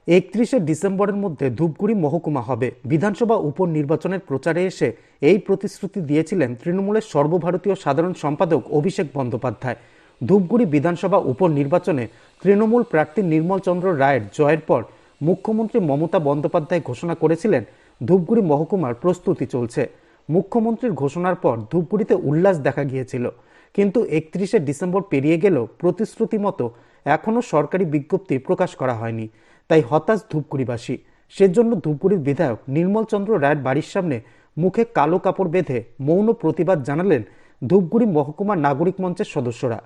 31শে ডিসেম্বরের মধ্যে ধূপগুড়ি মহকুমা হবে। বিধানসভা উপনির্বাচনের প্রচারে এসে এই প্রতিশ্রুতি দিয়েছিলেন তৃণমূলের সর্বভারতীয় সাধারণ সম্পাদক অভিষেক বন্দ্যোপাধ্যায়। ধূপগুড়ি বিধানসভা উপনির্বাচনে তৃণমূল প্রার্থী নির্মল চন্দ্র রায়ের জয়ের পর মুখ্যমন্ত্রী মমতা বন্দ্যোপাধ্যায় ঘোষণা করেছিলেন ধূপগুড়ি মহকুমার প্রস্তুতি চলছে। মুখ্যমন্ত্রীর ঘোষণার পর ধূপগুড়িতে উল্লাস দেখা গিয়েছিল, কিন্তু 31শে ডিসেম্বর পেরিয়ে গেলেও প্রতিশ্রুতি মতো এখনও সরকারি বিজ্ঞপ্তি প্রকাশ করা হয়নি। তাই হতাশ ধূপগুড়িবাসী। সেজন্য ধূপগুড়ির বিধায়ক নির্মল চন্দ্র রায়ের বাড়ির সামনে মুখে কালো কাপড় বেঁধে মৌন প্রতিবাদ জানালেন ধূপগুড়ি মহকুমা নাগরিক মঞ্চের সদস্যরা।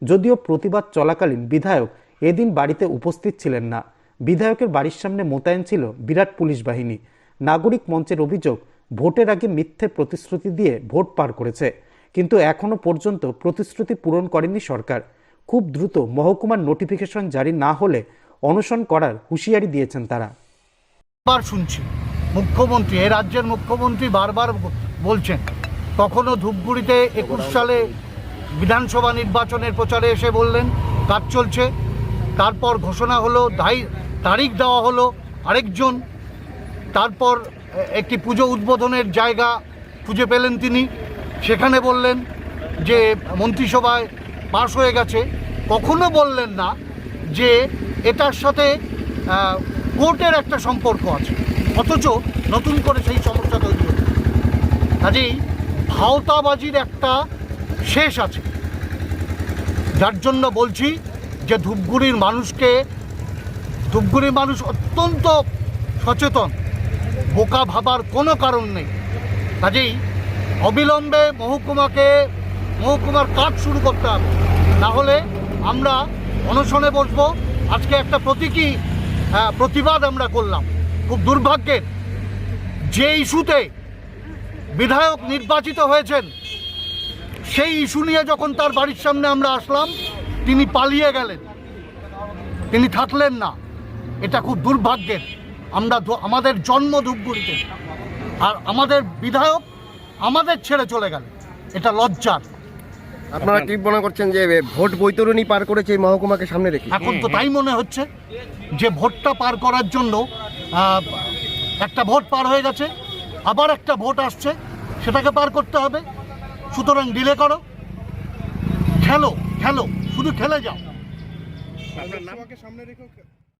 যদিও প্রতিবাদ চলাকালীন বিধায়ক এদিন বাড়িতে উপস্থিত ছিলেন না। বিধায়কের বাড়ির সামনে মোতায়েন ছিল বিরাট পুলিশ বাহিনী। নাগরিক মঞ্চের অভিযোগ, ভোটের আগে মিথ্যে প্রতিশ্রুতি দিয়ে ভোট পার করেছে, কিন্তু এখনো পর্যন্ত প্রতিশ্রুতি পূরণ করেনি সরকার। খুব দ্রুত মহকুমার নোটিফিকেশন জারি না হলে অনশন করার হুঁশিয়ারি দিয়েছেন তারা। শুনছি মুখ্যমন্ত্রী, এই রাজ্যের মুখ্যমন্ত্রী বারবার বলছেন, কখনো ধূপগুড়িতে 21 সালে বিধানসভা নির্বাচনের প্রচারে এসে বললেন কাজ চলছে, তারপর ঘোষণা হলো, তারিখ দেওয়া হলো আরেকজন, তারপর একটি পুজো উদ্বোধনের জায়গা খুঁজে পেলেন তিনি, সেখানে বললেন যে মন্ত্রিসভায় পাশ হয়ে গেছে। কখনো বললেন না যে এটার সাথে কোর্টের একটা সম্পর্ক আছে, অথচ নতুন করে সেই সমস্যা তৈরি হচ্ছে। কাজেই ভাওতাবাজির একটা শেষ আছে, যার জন্য বলছি যে ধূপগুড়ির মানুষ অত্যন্ত সচেতন, বোকা ভাবার কোনো কারণ নেই। কাজেই অবিলম্বে মহকুমার কাজ শুরু করতে হবে, না হলে আমরা অনশনে বসবো। আজকে একটা প্রতিবাদ আমরা করলাম। খুব দুর্ভাগ্যের, যে ইস্যুতে বিধায়ক নির্বাচিত হয়েছেন সেই ইস্যু নিয়ে যখন তার বাড়ির সামনে আমরা আসলাম, তিনি পালিয়ে গেলেন, তিনি থাকলেন না। এটা খুব দুর্ভাগ্যের। আমাদের জন্ম ধূপগুড়িতে, আর আমাদের বিধায়ক আমাদের ছেড়ে চলে গেলেন, এটা লজ্জার। আপনারা কি মনে করছেন যে ভোট বৈতরণী পার করেছে এই মহকুমাকে সামনে রেখে? এখন তো তাই মনে হচ্ছে যে ভোটটা পার করার জন্য একটা ভোট পার হয়ে গেছে, আবার একটা ভোট আসছে, সেটাকে পার করতে হবে। সুতরাং ডিলে করো, খেলো, শুধু খেলে যাও। আপনার নামকে সামনে রেখে